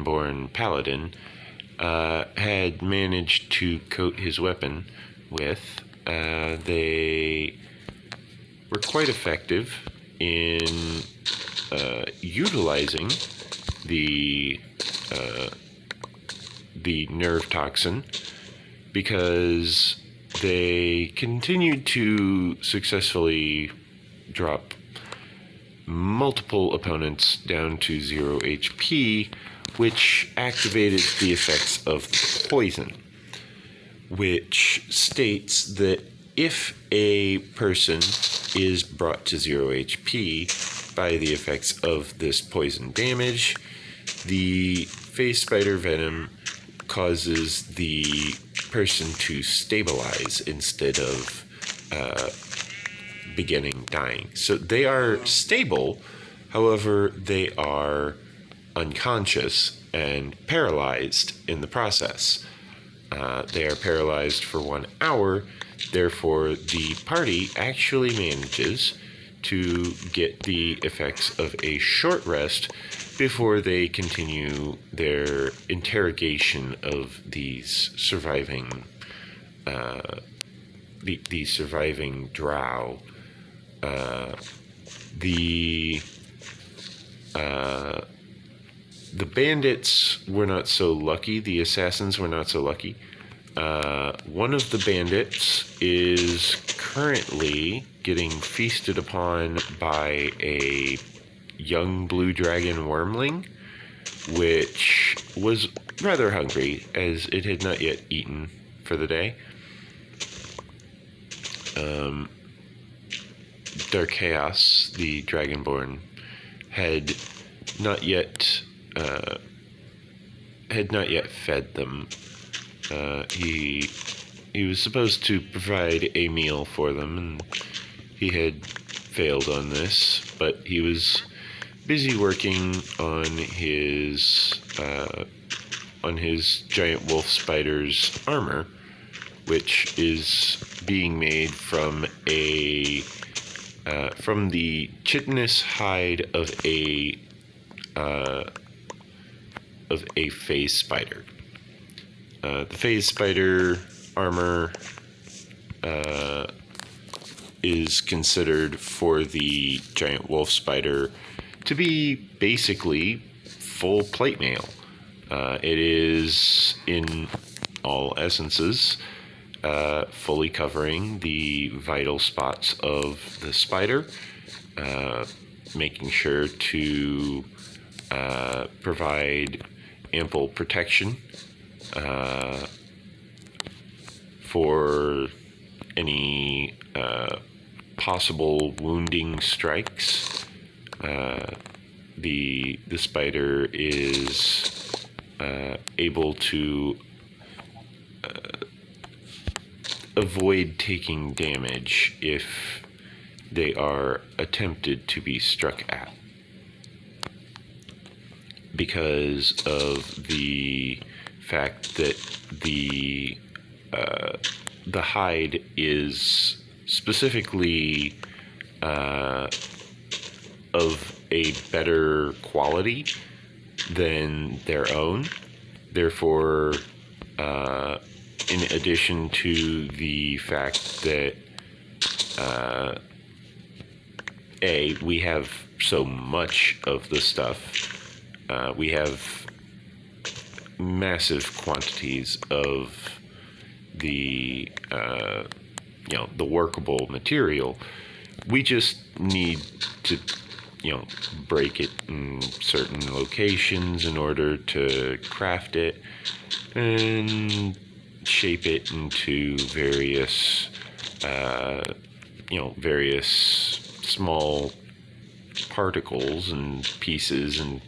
Dragonborn Paladin had managed to coat his weapon with. They were quite effective in utilizing the nerve toxin, because they continued to successfully drop multiple opponents down to 0 HP, which activated the effects of poison, which states that if a person is brought to 0 HP by the effects of this poison damage, the phase spider venom causes the person to stabilize instead of beginning dying. So they are stable, however, they are unconscious and paralyzed in the process. They are paralyzed for 1 hour, therefore the party actually manages to get the effects of a short rest before they continue their interrogation of these surviving drow. The bandits were not so lucky. The assassins were not so lucky. One of the bandits is currently getting feasted upon by a young blue dragon wormling, which was rather hungry as it had not yet eaten for the day. Dark Chaos, the Dragonborn, had not yet fed them. He was supposed to provide a meal for them, and he had failed on this, but he was busy working on his giant wolf spider's armor, which is being made from the chitinous hide of a phase spider. The phase spider armor is considered for the giant wolf spider to be basically full plate mail. It is, in all essences, fully covering the vital spots of the spider, making sure to provide ample protection for any possible wounding strikes. The spider is able to avoid taking damage if they are attempted to be struck at, because of the fact that the hide is specifically of a better quality than their own. Therefore, in addition to the fact that we have so much of the stuff, we have massive quantities of the workable material. We just need to break it in certain locations in order to craft it and shape it into various small particles and pieces and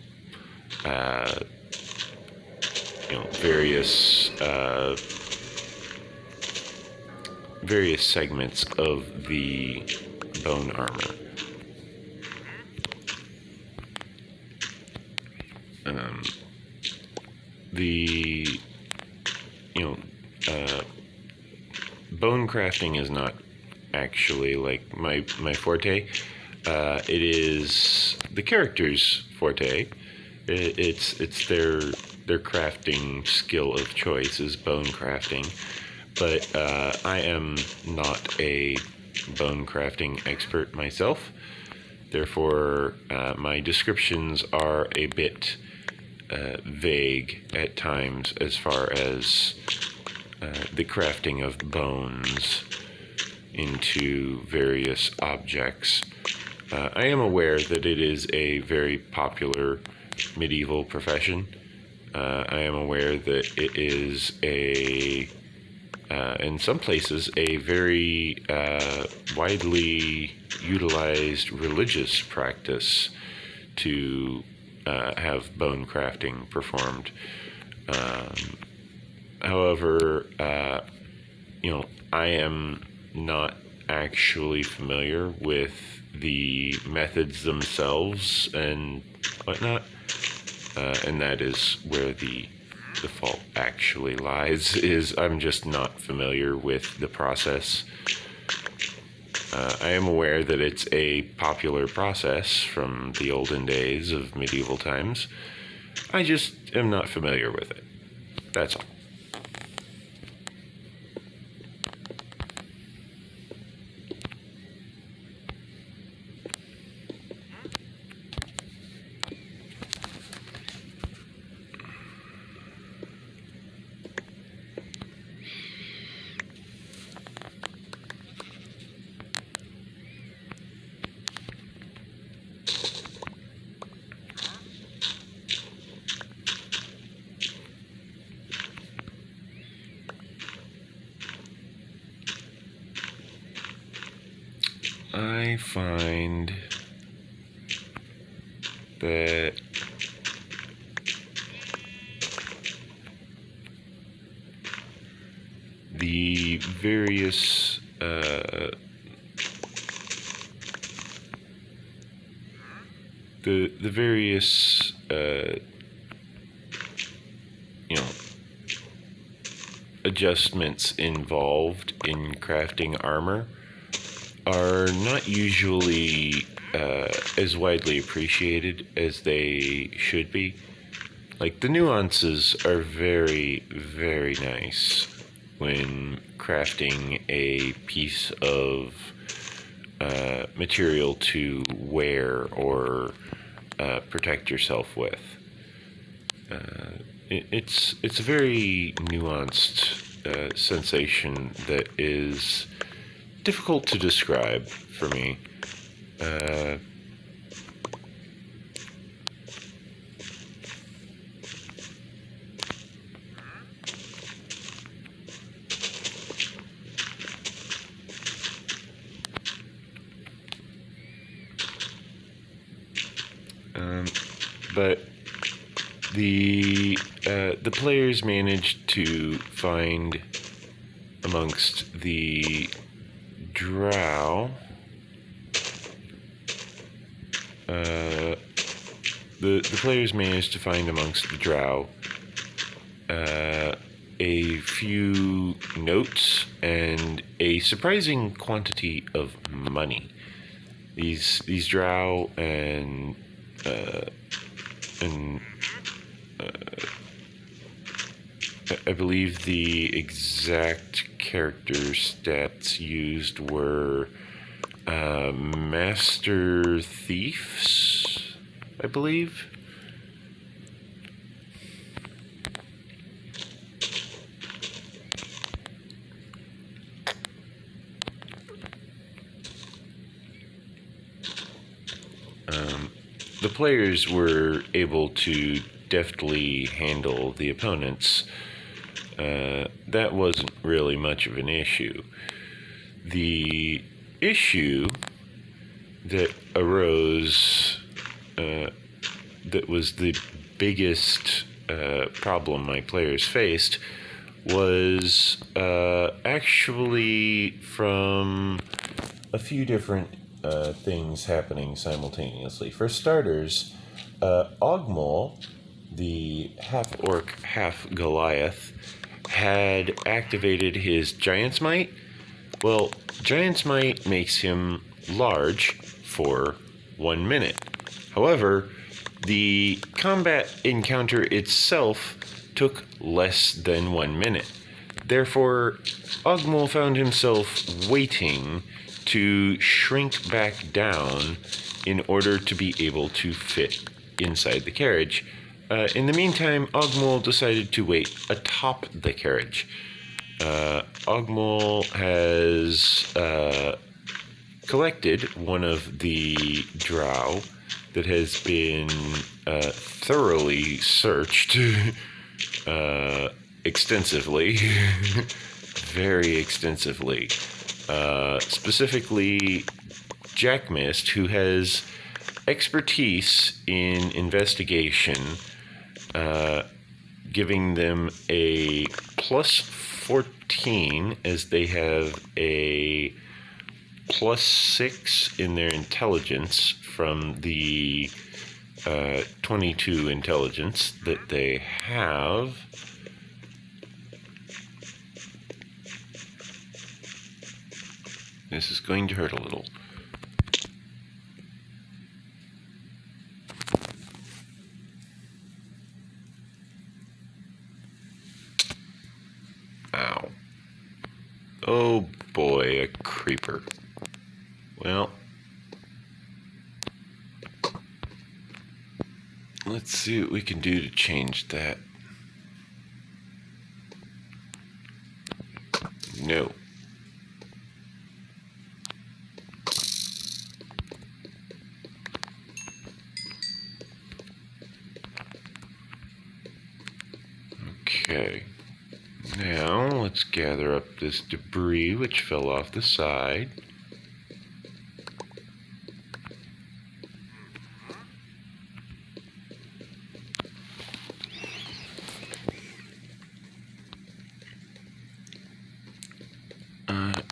various segments of the bone armor. Bone crafting is not actually like my forte. It is the character's forte. It's their their crafting skill of choice is bone crafting, but I am not a bone crafting expert myself. Therefore, my descriptions are a bit vague at times as far as the crafting of bones into various objects. I am aware that it is a very popular medieval profession. I am aware that it is in some places, a very widely utilized religious practice to have bone crafting performed. However, I am not actually familiar with the methods themselves and whatnot, and that is where the fault actually lies, is I'm just not familiar with the process. I am aware that it's a popular process from the olden days of medieval times. I just am not familiar with it. That's all. I find that the various the various adjustments involved in crafting armor are not usually as widely appreciated as they should be. Like, the nuances are very, very nice when crafting a piece of material to wear or protect yourself with. It's a very nuanced sensation that is difficult to describe for me. But the players managed to find amongst the drow the players managed to find amongst the drow a few notes and a surprising quantity of money. These drow and I believe the exact character stats used were master thieves, I believe. The players were able to deftly handle the opponents. That wasn't really much of an issue. The issue that arose, that was the biggest problem my players faced, was actually from a few different things happening simultaneously. For starters, Ogmol, the half-orc, half-Goliath, had activated his Giant's Might. Well, Giant's Might makes him large for 1 minute. However, The combat encounter itself took less than 1 minute. Therefore, Ogmul found himself waiting to shrink back down in order to be able to fit inside the carriage. In the meantime, Ogmul decided to wait atop the carriage. Ogmul has collected one of the drow that has been thoroughly searched extensively, very extensively. Specifically, Jack Mist, who has expertise in investigation, giving them a plus 14 as they have a plus 6 in their intelligence from the 22 intelligence that they have. This is going to hurt a little. Ow. Oh boy, a creeper. Well, let's see what we can do to change that. No. Okay. Now, let's gather up this debris which fell off the side.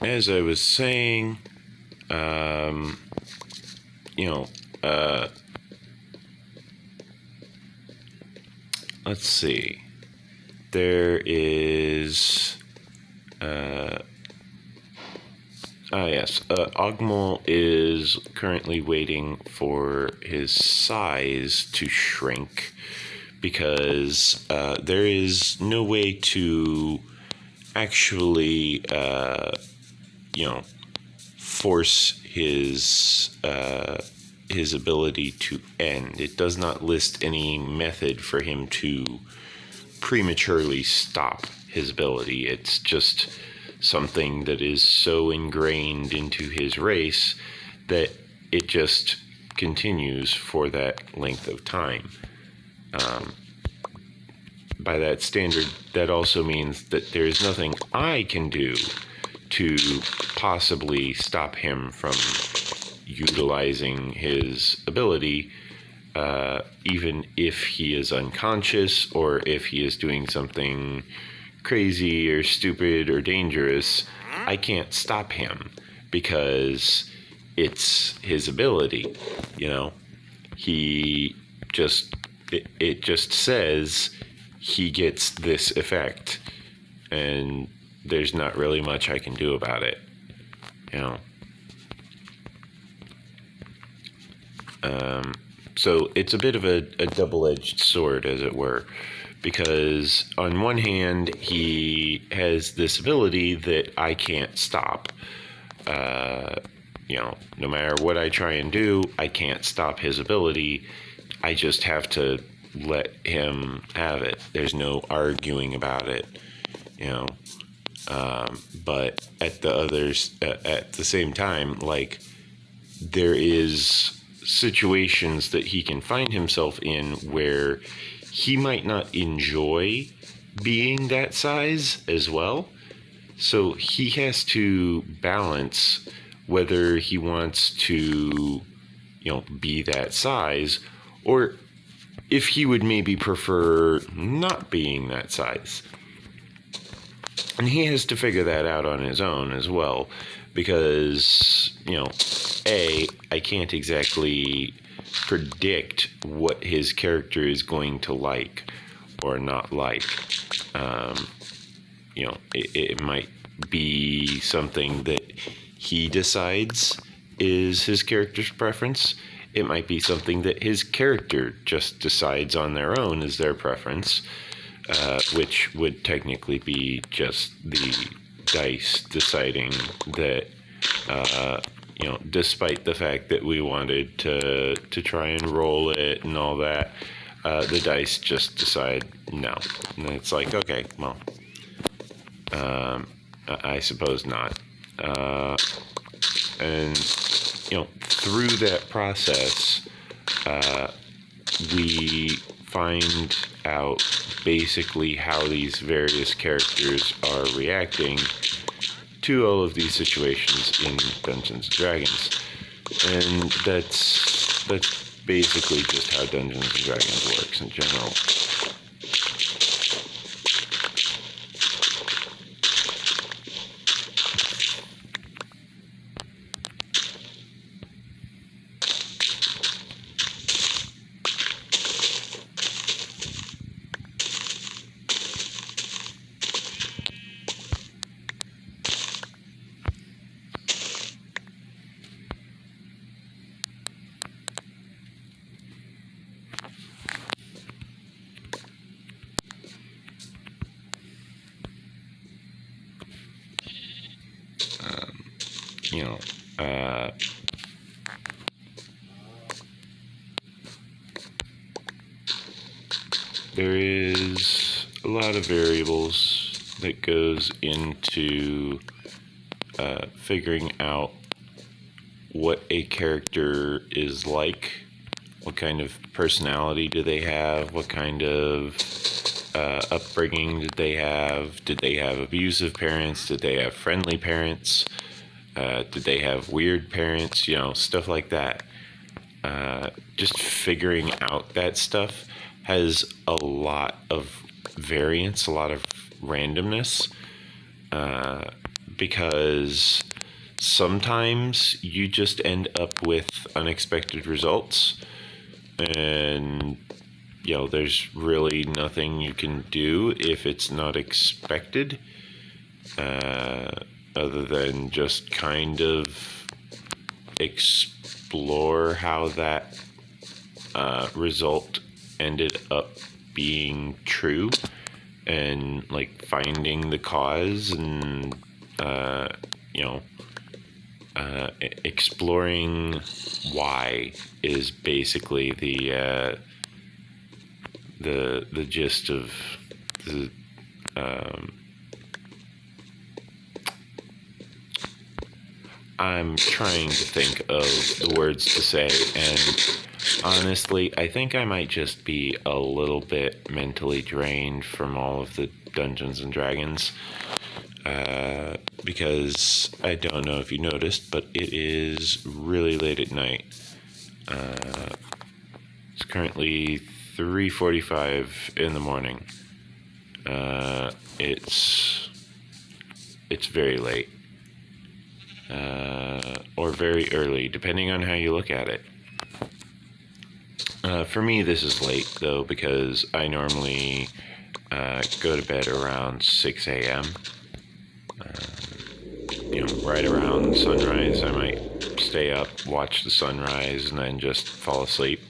As I was saying, let's see. There is, yes, Ogmul is currently waiting for his size to shrink because there is no way to actually, force his ability to end. It does not list any method for him to prematurely stop his ability. It's just something that is so ingrained into his race that it just continues for that length of time. By that standard, that also means that there's nothing I can do to possibly stop him from utilizing his ability, even if he is unconscious or if he is doing something crazy or stupid or dangerous. I can't stop him because it's his ability, He just, it just says he gets this effect, and there's not really much I can do about it, So it's a bit of a double-edged sword, as it were, because on one hand, he has this ability that I can't stop. No matter what I try and do, I can't stop his ability. I just have to let him have it. There's no arguing about it, but at the same time, like, there is situations that he can find himself in where he might not enjoy being that size as well. So he has to balance whether he wants to, be that size, or if he would maybe prefer not being that size. And he has to figure that out on his own as well, because, I can't exactly predict what his character is going to like or not like. It might be something that he decides is his character's preference. it might be something that his character just decides on their own as their preference, which would technically be just the dice deciding that, despite the fact that we wanted to try and roll it and all that, the dice just decide no. And it's like, okay, well, I suppose not. And, through that process, we find out basically how these various characters are reacting to all of these situations in Dungeons and Dragons. And that's basically just how Dungeons and Dragons works in general. There is a lot of variables that goes into figuring out what a character is like, what kind of personality do they have, what kind of upbringing did they have abusive parents, did they have friendly parents, did they have weird parents, stuff like that. Just figuring out that stuff has a lot of variance, a lot of randomness, because sometimes you just end up with unexpected results, and there's really nothing you can do if it's not expected, other than just kind of explore how that result ended up being true, and finding the cause, and exploring why is basically the gist of the I'm trying to think of the words to say, and honestly, I think I might just be a little bit mentally drained from all of the Dungeons and Dragons, because I don't know if you noticed, but it is really late at night. It's currently 3:45 in the morning. It's very late. Or very early, depending on how you look at it. For me, this is late, though, because I normally go to bed around 6 a.m. Right around sunrise. I might stay up, watch the sunrise, and then just fall asleep.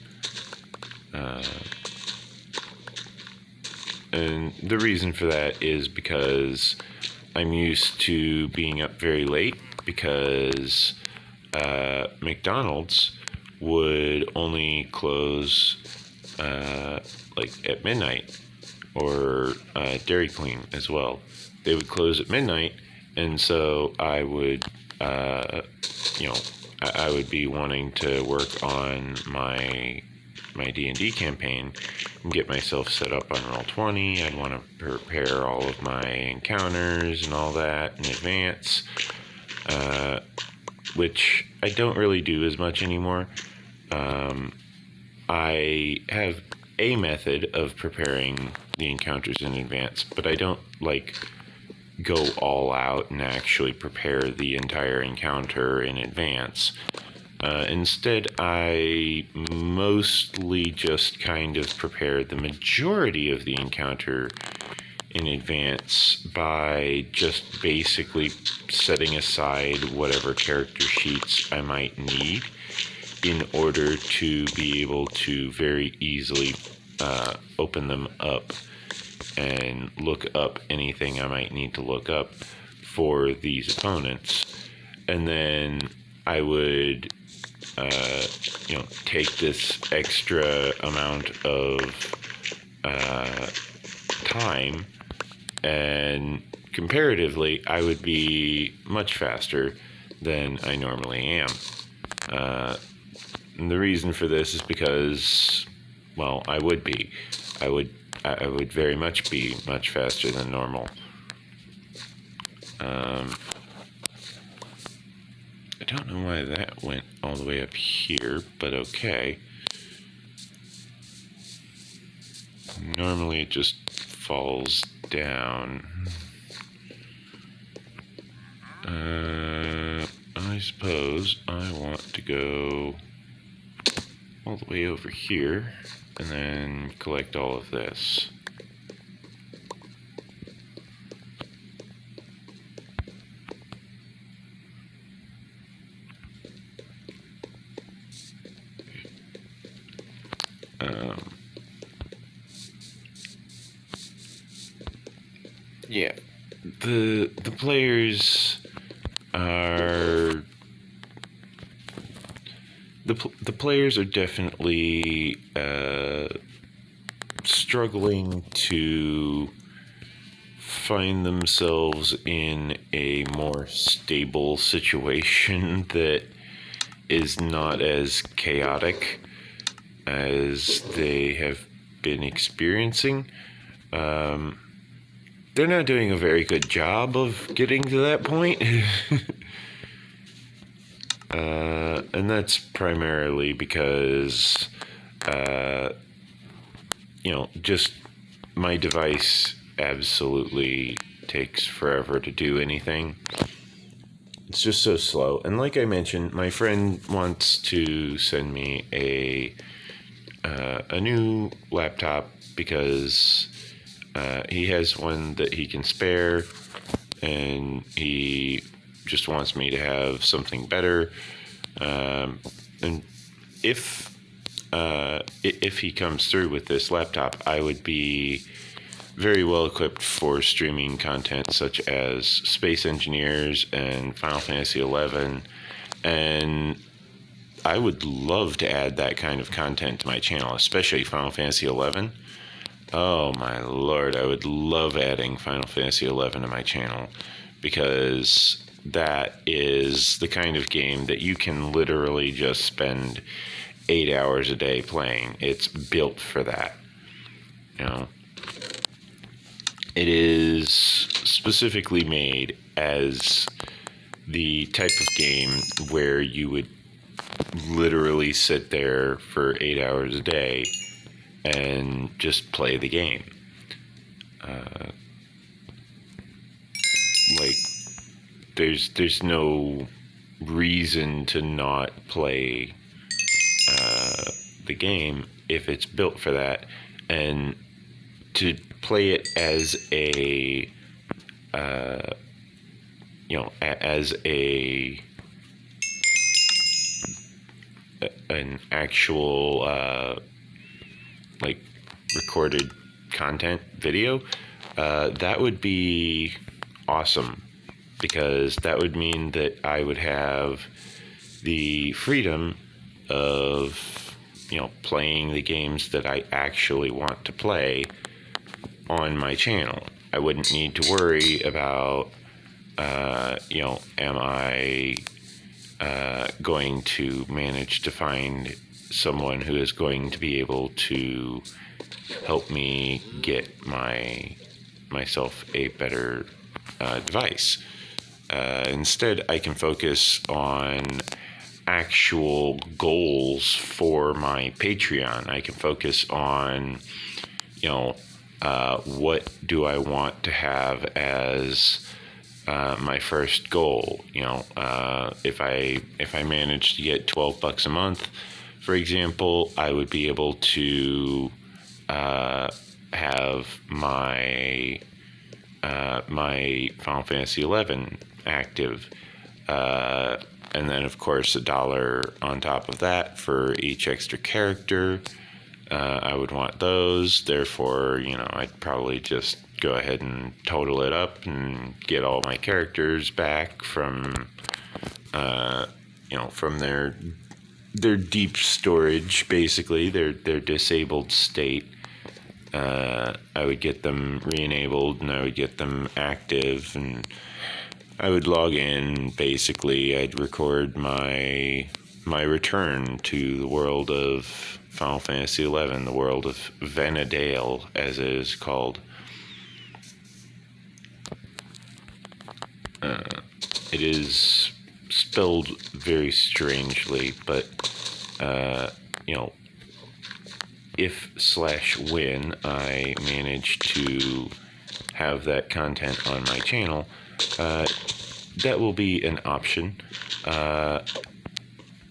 And the reason for that is because I'm used to being up very late, because McDonald's would only close at midnight, or Dairy Queen as well. They would close at midnight, and so I would, I would be wanting to work on my D&D campaign and get myself set up on Roll20. I'd want to prepare all of my encounters and all that in advance, which I don't really do as much anymore. I have a method of preparing the encounters in advance, but I don't go all out and actually prepare the entire encounter in advance. Instead, I mostly just kind of prepare the majority of the encounter in advance by just basically setting aside whatever character sheets I might need, in order to be able to very easily open them up and look up anything I might need to look up for these opponents. And then I would, take this extra amount of time, and comparatively, I would be much faster than I normally am. And the reason for this is because, well, I would very much be much faster than normal. I don't know why that went all the way up here, but okay. Normally it just falls down. I suppose I want to go all the way over here and then collect all of this. Yeah, the players are the players are definitely struggling to find themselves in a more stable situation that is not as chaotic as they have been experiencing. They're not doing a very good job of getting to that point. And that's primarily because, just my device absolutely takes forever to do anything. It's just so slow. And like I mentioned, my friend wants to send me a new laptop because he has one that he can spare, and he just wants me to have something better. And if he comes through with this laptop, I would be very well equipped for streaming content such as Space Engineers and Final Fantasy XI, and I would love to add that kind of content to my channel, especially Final Fantasy XI. Oh my lord, I would love adding Final Fantasy XI to my channel, because that is the kind of game that you can literally just spend 8 hours a day playing. It's built for that. It is specifically made as the type of game where you would literally sit there for 8 hours a day and just play the game. There's no reason to not play the game if it's built for that, and to play it as an actual recorded content video, that would be awesome, because that would mean that I would have the freedom of playing the games that I actually want to play on my channel. I wouldn't need to worry about am I going to manage to find someone who is going to be able to help me get myself a better device. Instead, I can focus on actual goals for my Patreon. I can focus on, what do I want to have as my first goal. If I manage to get $12 a month, for example, I would be able to have my Final Fantasy XI active. And then, of course, $1 on top of that for each extra character. I would want those. Therefore, I'd probably just go ahead and total it up and get all my characters back from, from their deep storage, basically, their disabled state. I would get them re-enabled, and I would get them active, and I would log in. Basically, I'd record my return to the world of Final Fantasy XI, the world of Vanadale, as it is called. It is spelled very strangely, but if/when I manage to have that content on my channel, that will be an option.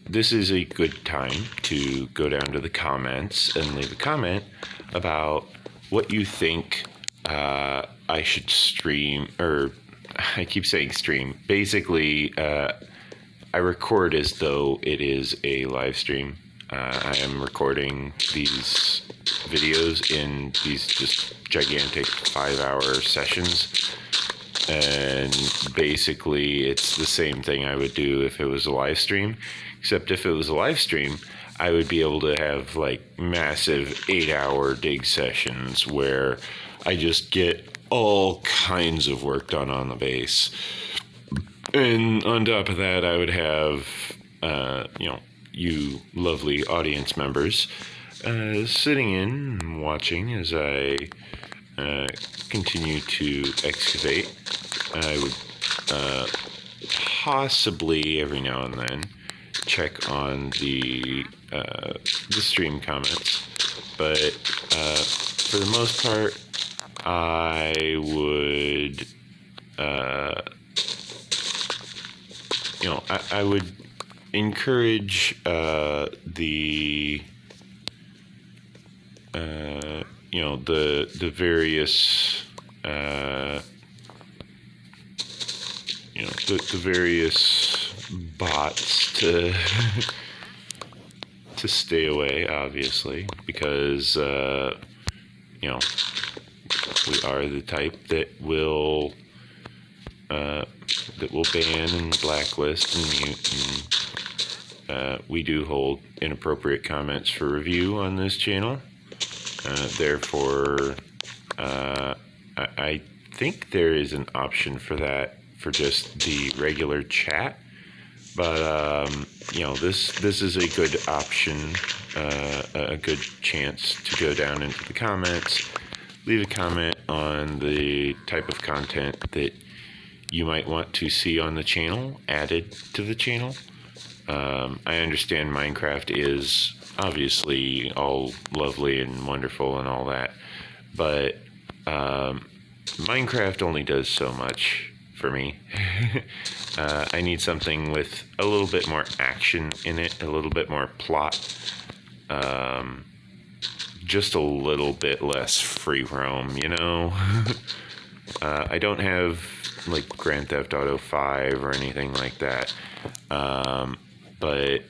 This is a good time to go down to the comments and leave a comment about what you think I should stream, or I keep saying stream. Basically, I record as though it is a live stream. I am recording these videos in these just gigantic 5-hour sessions. And basically, it's the same thing I would do if it was a live stream. Except if it was a live stream, I would be able to have massive 8-hour dig sessions where I just get all kinds of work done on the base. And on top of that, I would have, you lovely audience members sitting in and watching as I continue to excavate. I would possibly every now and then check on the stream comments, but for the most part, I would I would encourage the various the various bots to to stay away, obviously, because we are the type that will ban and blacklist and mute, and we do hold inappropriate comments for review on this channel. Therefore, I think there is an option for that for just the regular chat, but this is a good option, a good chance to go down into the comments, leave a comment on the type of content that you might want to see on the channel, added to the channel. I understand Minecraft is obviously all lovely and wonderful and all that, but Minecraft only does so much for me. I need something with a little bit more action in it, a little bit more plot, just a little bit less free roam, I don't have Grand Theft Auto 5 or anything like that, but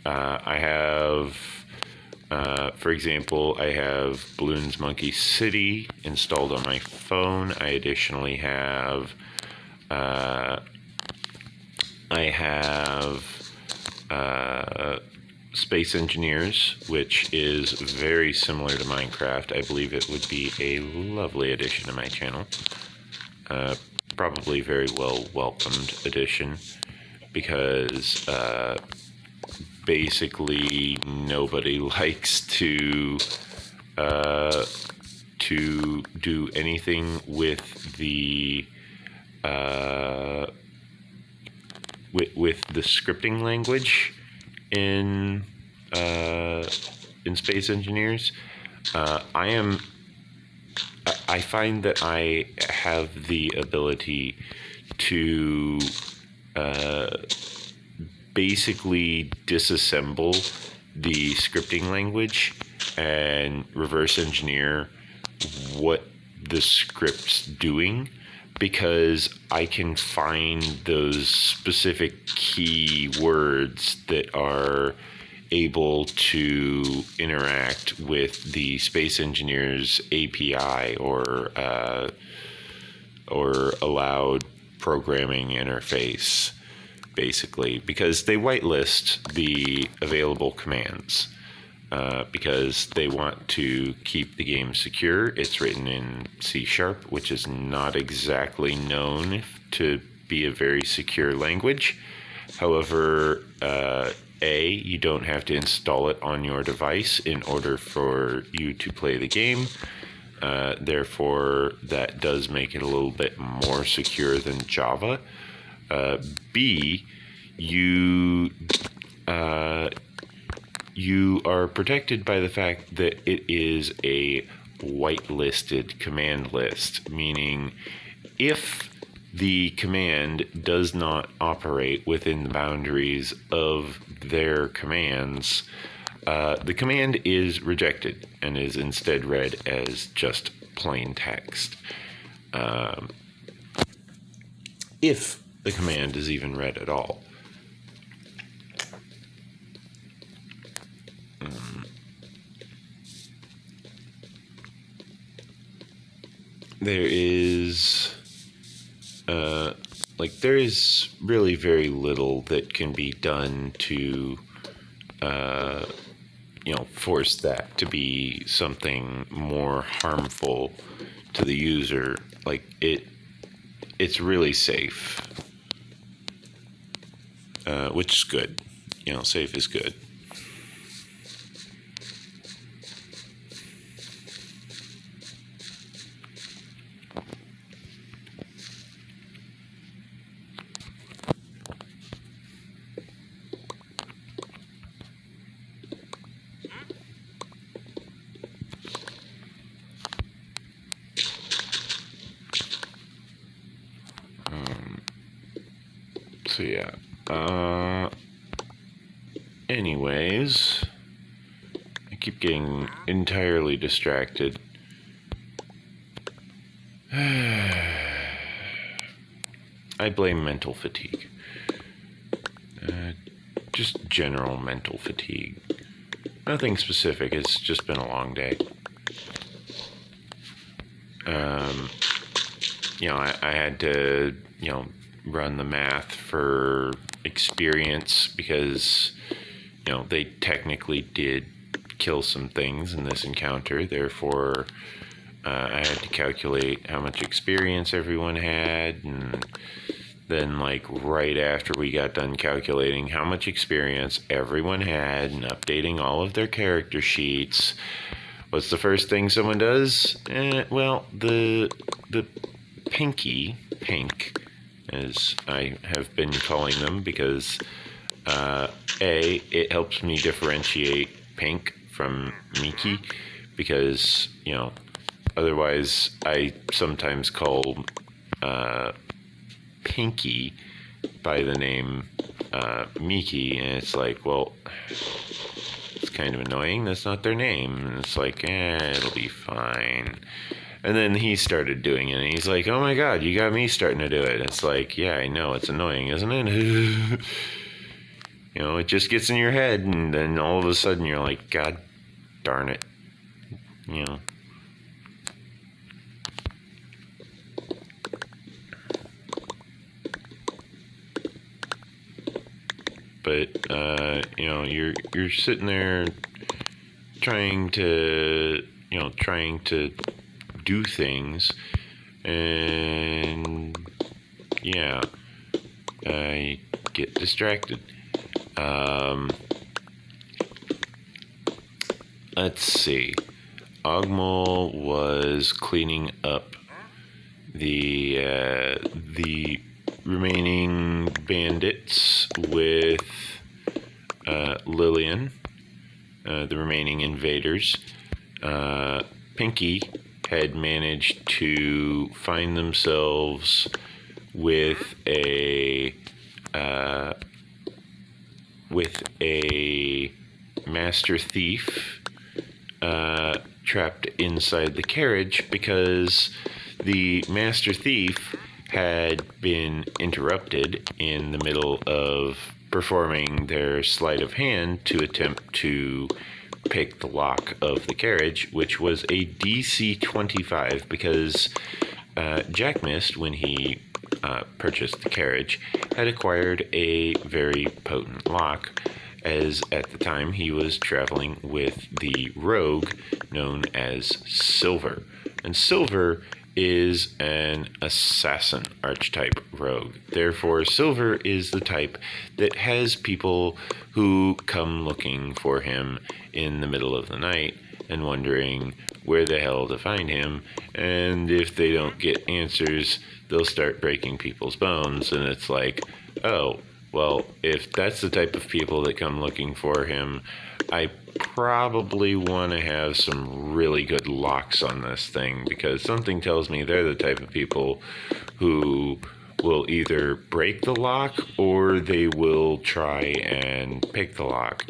I have, for example, I have Bloons Monkey City installed on my phone. I additionally have Space Engineers, which is very similar to Minecraft. I believe it would be a lovely addition to my channel. Probably very well welcomed addition, because basically nobody likes to do anything with the with the scripting language in Space Engineers. I find that I have the ability to basically disassemble the scripting language and reverse engineer what the script's doing because I can find those specific key words that are able to interact with the Space Engineer's API or allowed programming interface, basically, because they whitelist the available commands. Because they want to keep the game secure. It's written in C#, which is not exactly known to be a very secure language. However, you don't have to install it on your device in order for you to play the game. Therefore, that does make it a little bit more secure than Java. B, you are protected by the fact that it is a whitelisted command list, meaning if the command does not operate within the boundaries of their commands, the command is rejected and is instead read as just plain text. If the command is even read at all. There is really very little that can be done to force that to be something more harmful to the user. Like it's really safe, which is good. Safe is good. So yeah. Anyways, I keep getting entirely distracted. I blame mental fatigue. Just general mental fatigue. Nothing specific. It's just been a long day. I had to, run the math for experience because, they technically did kill some things in this encounter. Therefore, I had to calculate how much experience everyone had, and then right after we got done calculating how much experience everyone had and updating all of their character sheets, what's the first thing someone does? Well, the Pink, as I have been calling them, because it helps me differentiate Pink from Mickey, because otherwise I sometimes call Pinky by the name Mickey, and it's like, well, it's kind of annoying. That's not their name. And it's like, it'll be fine. And then he started doing it, and he's like, oh my god, you got me starting to do it. It's like, yeah, I know, it's annoying, isn't it? It just gets in your head, and then all of a sudden you're like, god darn it. But, you're sitting there trying to do things, and I get distracted. Let's see. Ogmal was cleaning up the remaining bandits with Lillian, the remaining invaders. Pinky had managed to find themselves with a master thief trapped inside the carriage, because the Master Thief had been interrupted in the middle of performing their sleight of hand to attempt to pick the lock of the carriage, which was a DC 25, because Jack Mist, when he purchased the carriage, had acquired a very potent lock, as at the time he was traveling with the rogue known as Silver. And Silver is an assassin archetype rogue. Therefore, Silver is the type that has people who come looking for him in the middle of the night and wondering where the hell to find him. And if they don't get answers, they'll start breaking people's bones. And it's like, oh, well, if that's the type of people that come looking for him, I probably want to have some really good locks on this thing, because something tells me they're the type of people who will either break the lock or they will try and pick the lock.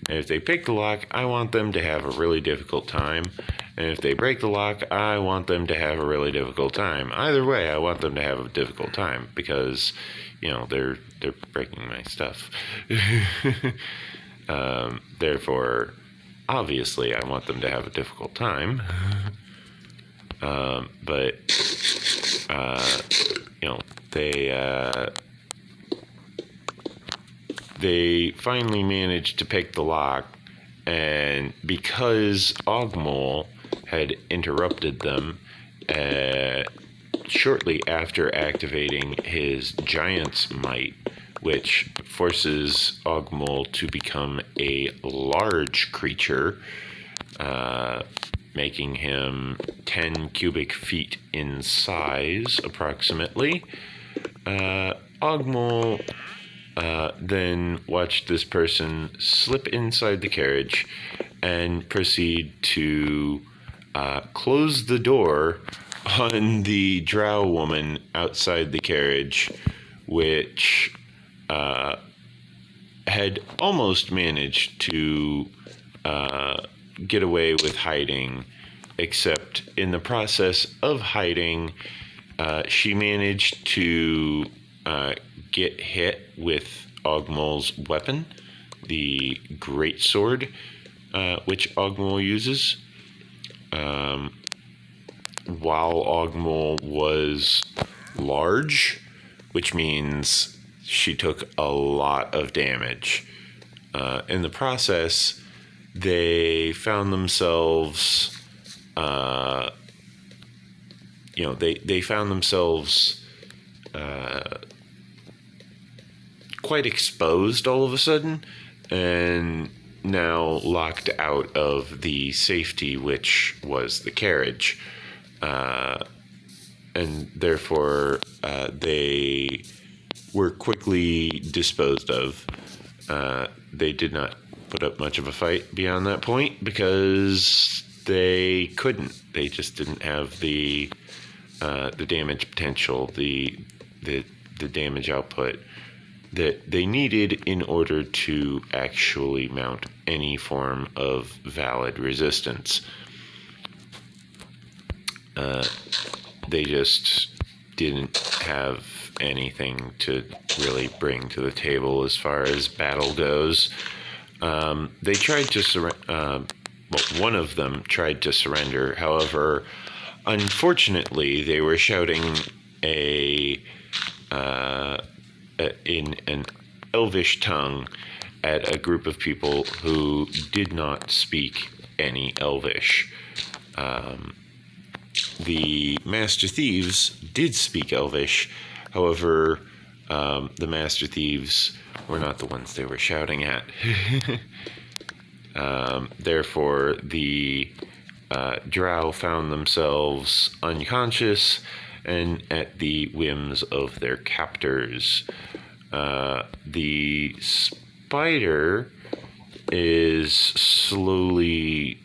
And if they pick the lock, I want them to have a really difficult time. And if they break the lock, I want them to have a really difficult time. Either way, I want them to have a difficult time, because, you know, they're breaking my stuff. Therefore, obviously, I want them to have a difficult time. But you know, they finally managed to pick the lock, and because Ogmul had interrupted them shortly after activating his Giant's Might, which forces Ogmul to become a large creature, making him 10 cubic feet in size, approximately. Ogmul then watched this person slip inside the carriage and proceed to close the door on the drow woman outside the carriage, which had almost managed to get away with hiding, except in the process of hiding, she managed to get hit with Ogmul's weapon, the greatsword, which Ogmul uses. While Ogmul was large, which means she took a lot of damage. In the process, they found themselves, they found themselves quite exposed all of a sudden, and now locked out of the safety which was the carriage. And therefore, they were quickly disposed of. They did not put up much of a fight beyond that point, because they couldn't. They just didn't have the damage potential, the damage output that they needed in order to actually mount any form of valid resistance. They just didn't have anything to really bring to the table as far as battle goes. They tried to surrender. One of them tried to surrender. However, unfortunately, they were shouting in an Elvish tongue at a group of people who did not speak any Elvish. The Master Thieves did speak Elvish. However, the Master Thieves were not the ones they were shouting at. Therefore, the drow found themselves unconscious and at the whims of their captors. The spider is slowly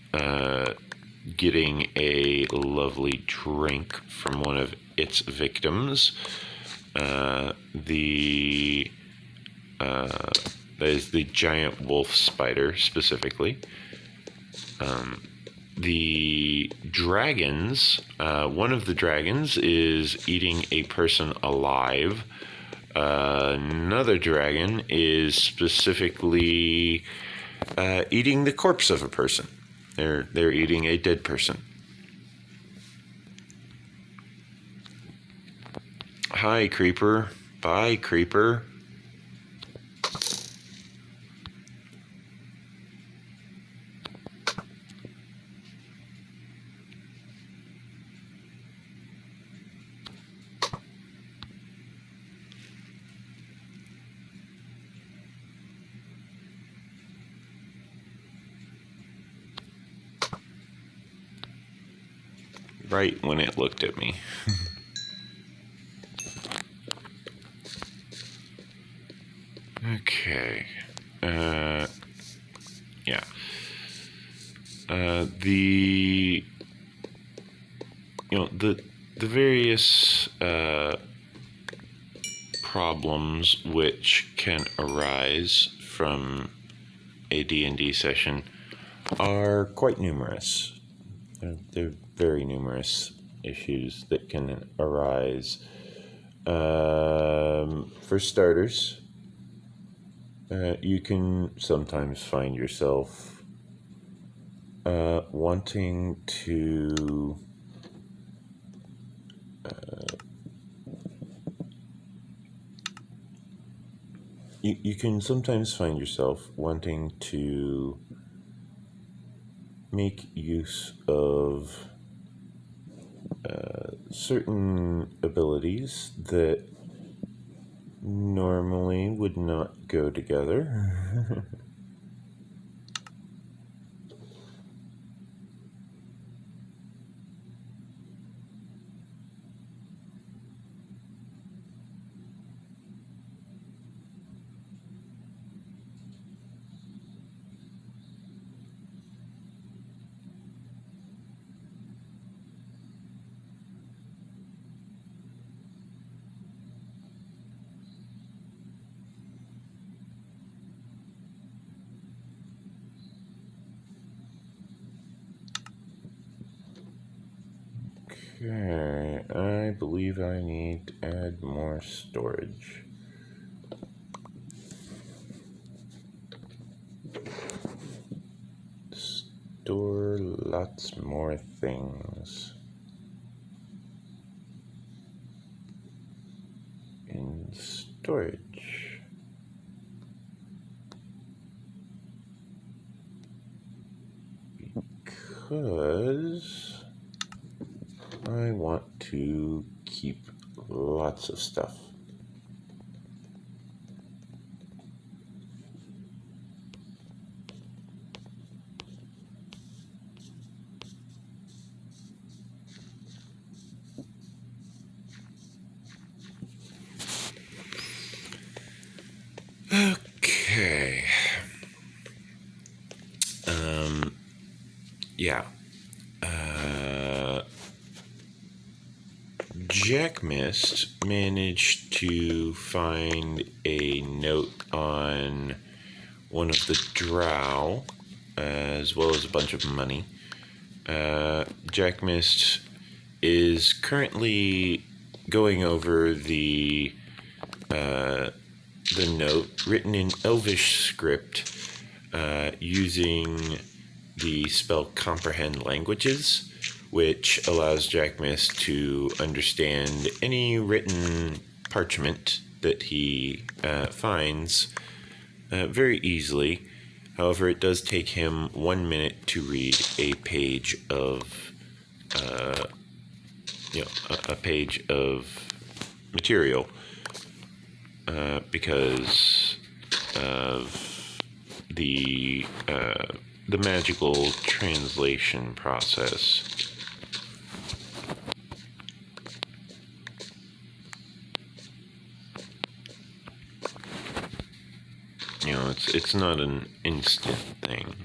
getting a lovely drink from one of its victims. That is the giant wolf spider specifically. the dragons, one of the dragons is eating a person alive. Another dragon is specifically eating the corpse of a person. They're eating a dead person. Hi, creeper. Bye, creeper. Right when it looked at me. Okay. Yeah. The various problems which can arise from a D&D session are quite numerous. They're very numerous issues that can arise. For starters, you can sometimes find yourself wanting to you can sometimes find yourself wanting to make use of certain abilities that normally would not go together. Okay, I believe I need to add more storage. Store lots more things in storage. Because I want to keep lots of stuff. Okay. Yeah. Jack Mist managed to find a note on one of the drow, as well as a bunch of money. Jack Mist is currently going over the note written in Elvish script using the spell Comprehend Languages, which allows Jack Mist to understand any written parchment that he finds very easily. However, it does take him 1 minute to read a page of a page of material because of the magical translation process. It's not an instant thing.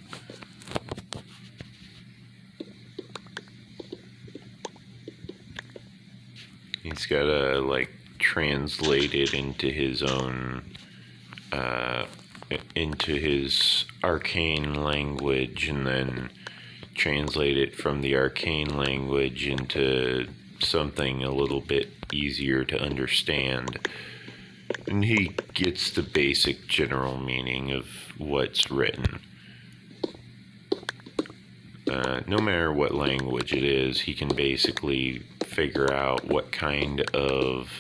He's gotta translate it into his own into his arcane language, and then translate it from the arcane language into something a little bit easier to understand. And he gets the basic general meaning of what's written. No matter what language it is, he can basically figure out what kind of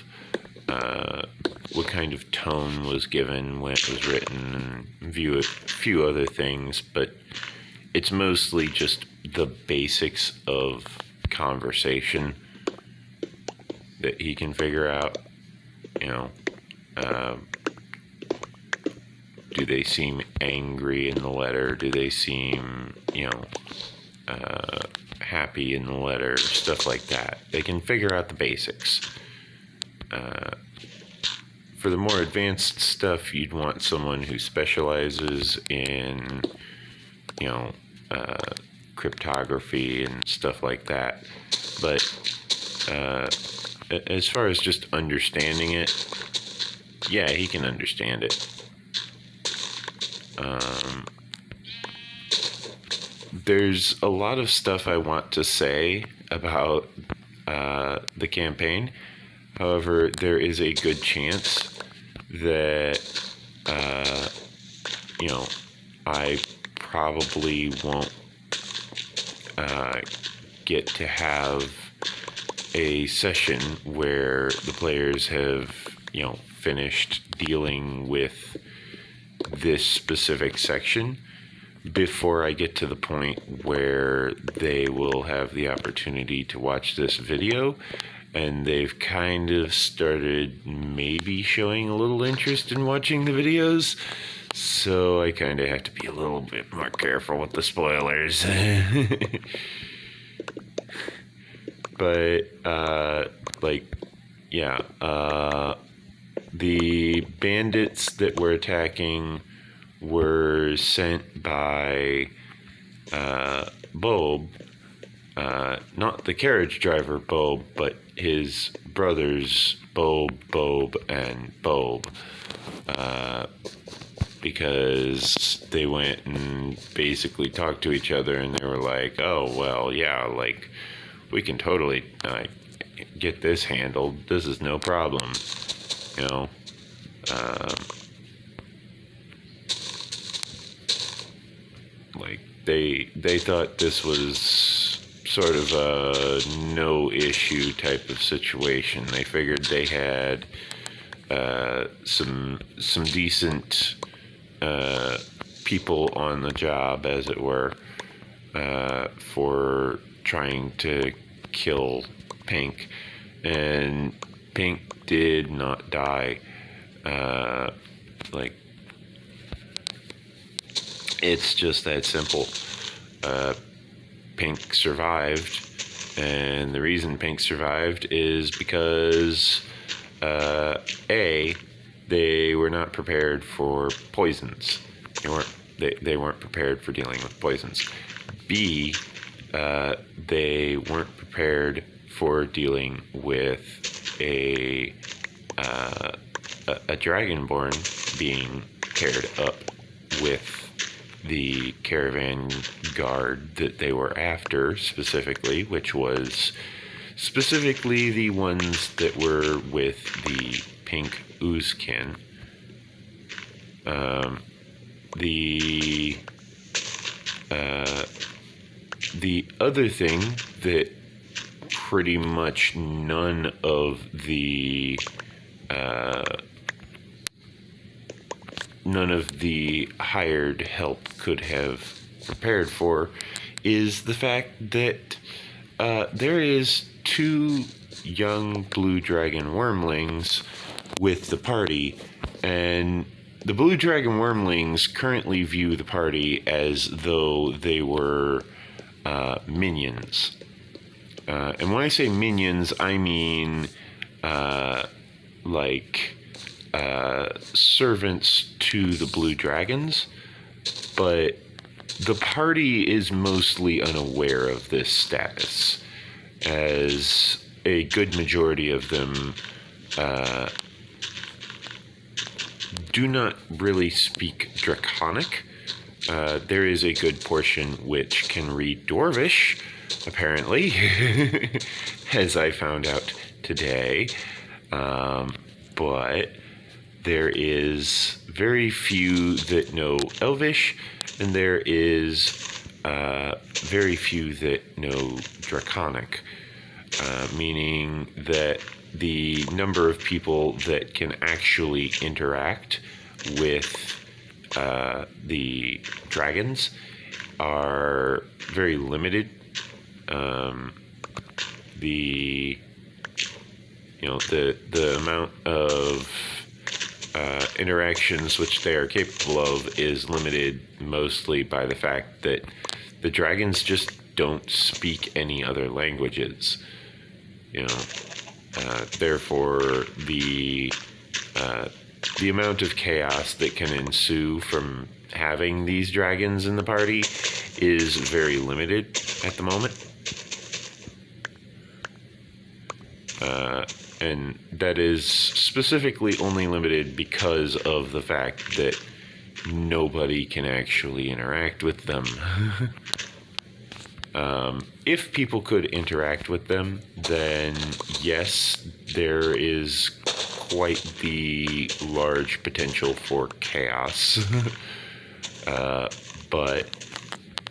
tone was given when it was written, and view a few other things, but it's mostly just the basics of conversation that he can figure out. Do they seem angry in the letter? Do they seem, happy in the letter? Stuff like that. They can figure out the basics. For the more advanced stuff, you'd want someone who specializes in, cryptography and stuff like that. But as far as just understanding it, yeah, he can understand it. There's a lot of stuff I want to say about the campaign. However, there is a good chance that, I probably won't get to have a session where the players have, finished dealing with this specific section before I get to the point where they will have the opportunity to watch this video, and they've kind of started maybe showing a little interest in watching the videos, so I kind of have to be a little bit more careful with the spoilers. But, the bandits that were attacking were sent by Bulb, not the carriage driver Bulb, but his brothers Bob, and Bulb, because they went and basically talked to each other, and they were like, oh, well, yeah, like, we can totally get this handled. This is no problem, they thought this was sort of a no issue type of situation. They figured they had some decent people on the job, as it were, for trying to kill Pink, and Pink did not die. It's just that simple. Pink survived, and the reason Pink survived is because A, they were not prepared for poisons. They weren't prepared for dealing with poisons. B, they weren't prepared for dealing with a Dragonborn being paired up with the caravan guard that they were after specifically, which was specifically the ones that were with the pink oozkin. The other thing that pretty much none of the hired help could have prepared for is the fact that there is 2 young blue dragon wormlings with the party, and the blue dragon wormlings currently view the party as though they were minions. And when I say minions, I mean servants to the blue dragons, but the party is mostly unaware of this status, as a good majority of them do not really speak Draconic, there is a good portion which can read Dwarvish, apparently, as I found out today. But there is very few that know Elvish, and there is very few that know Draconic, meaning that the number of people that can actually interact with the dragons are very limited. The amount of interactions which they are capable of is limited mostly by the fact that the dragons just don't speak any other languages. Therefore, the amount of chaos that can ensue from having these dragons in the party is very limited at the moment. And that is specifically only limited because of the fact that nobody can actually interact with them. If people could interact with them, then yes, there is quite the large potential for chaos. But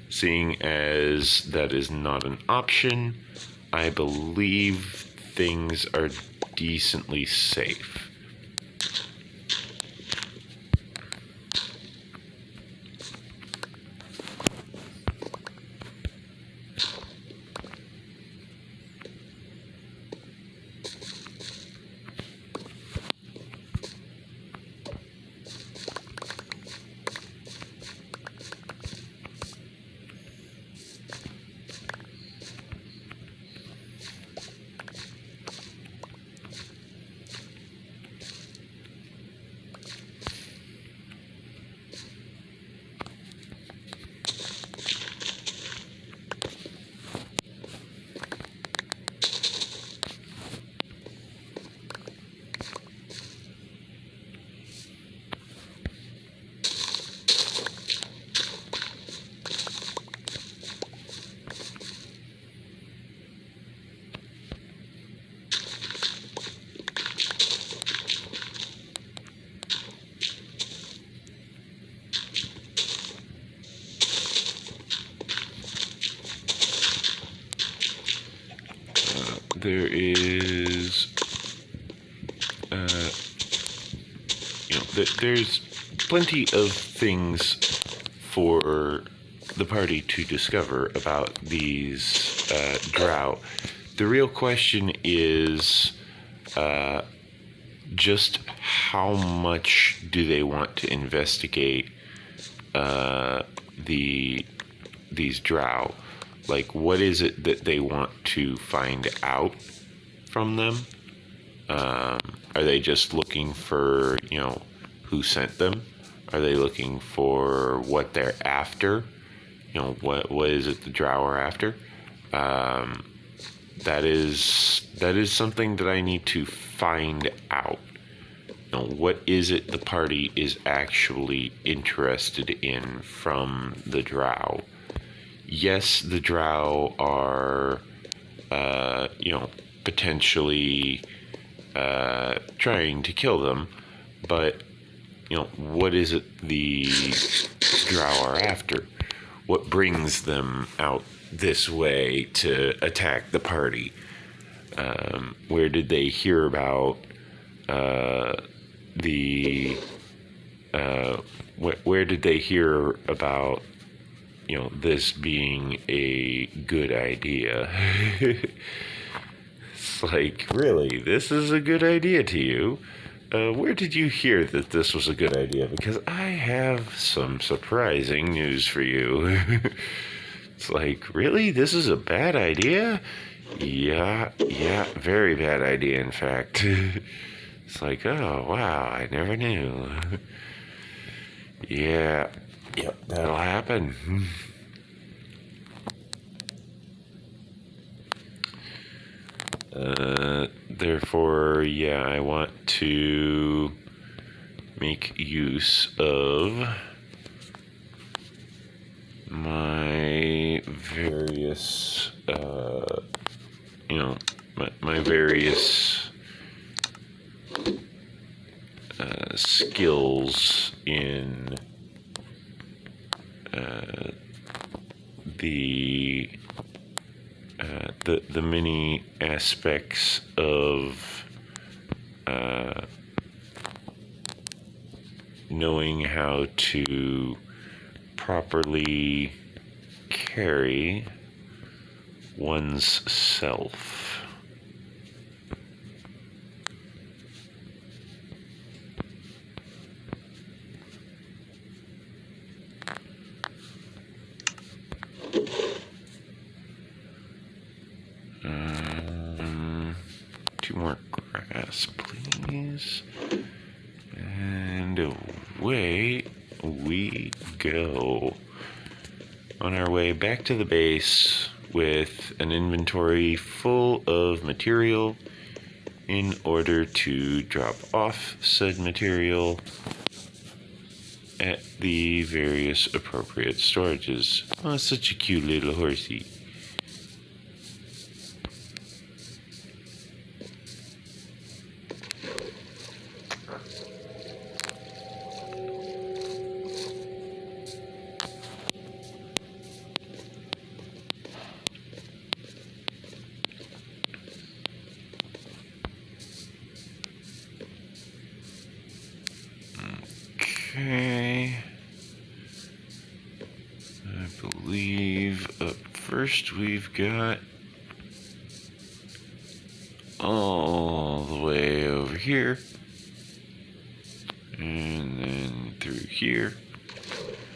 seeing as that is not an option, I believe things are decently safe. There is, there's plenty of things for the party to discover about these drow. The real question is just how much do they want to investigate these drow? Like, what is it that they want to find out from them? Are they just looking for, who sent them? Are they looking for what they're after? What is it the drow are after? That is something that I need to find out. What is it the party is actually interested in from the drow? Yes, the drow are, potentially trying to kill them, but, what is it the drow are after? What brings them out this way to attack the party? Where did they hear about where did they hear about this being a good idea? It's like, really, this is a good idea to you? Where did you hear that this was a good idea? Because I have some surprising news for you. It's like, really? This is a bad idea? Yeah, very bad idea, in fact. It's like, oh, wow, I never knew. Yeah. Yep, that'll happen. Therefore, I want to make use of various, my various skills in the many aspects of knowing how to properly carry one's self. Two more grass, please. And away we go. On our way back to the base with an inventory full of material in order to drop off said material at the various appropriate storages. Oh, such a cute little horsey. Okay, I believe up first we've got all the way over here, and then through here,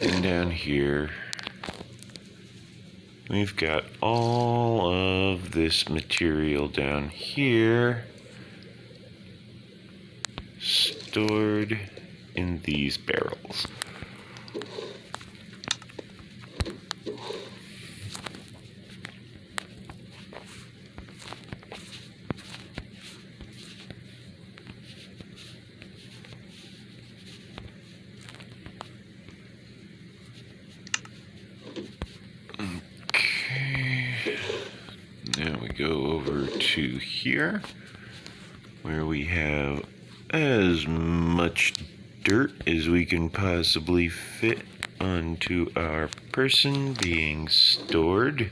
and down here. We've got all of this material down here stored in these barrels. Okay, now we go over to here where we have as much dirt as we can possibly fit onto our person being stored.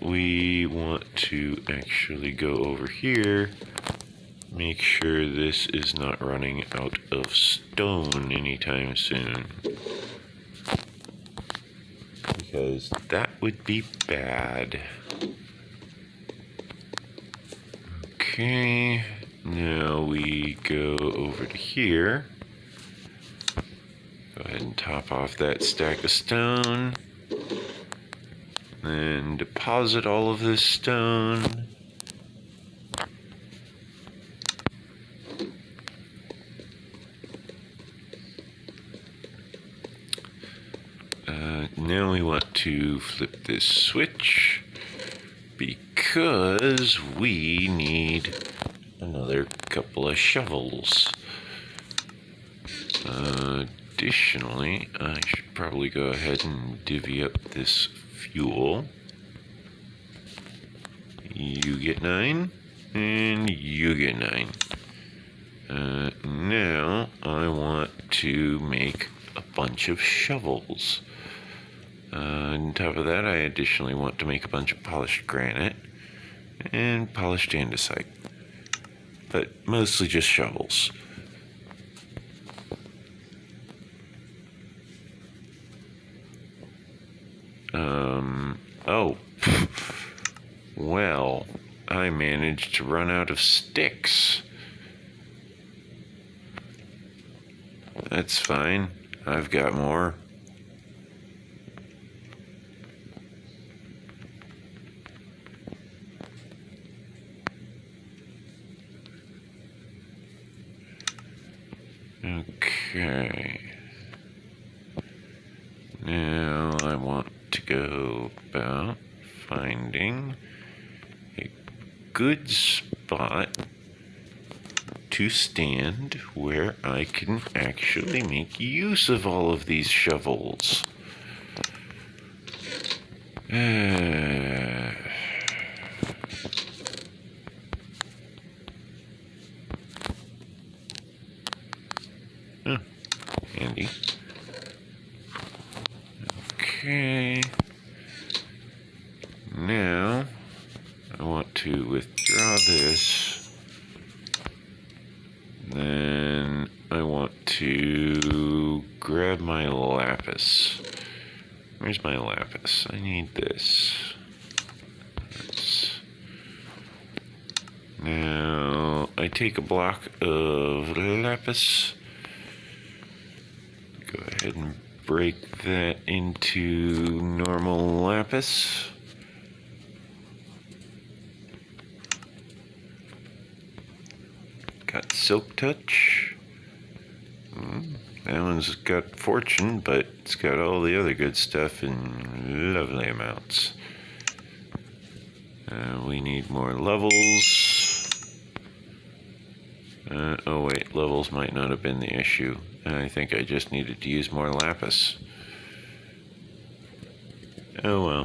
We want to actually go over here, make sure this is not running out of stone anytime soon, because that would be bad. Okay, now we go over to here. Go ahead and top off that stack of stone. Then deposit all of this stone. Now we want to flip this switch because we need another couple of shovels. Additionally, I should probably go ahead and divvy up this fuel. You get 9, and you get 9. Now I want to make a bunch of shovels. On top of that, I additionally want to make a bunch of polished granite and polished andesite, but mostly just shovels. Oh, well, I managed to run out of sticks. That's fine, I've got more. Okay, now I want to go about finding a good spot to stand where I can actually make use of all of these shovels. Oh, handy. Okay. Now, I want to withdraw this. Then I want to grab my lapis. Where's my lapis? I need this. Now, I take a block of lapis. Go ahead and break that into normal lapis. Got silk touch. That one's got fortune, but it's got all the other good stuff in lovely amounts. We need more levels. Oh wait, levels might not have been the issue. I think I just needed to use more lapis. Oh well.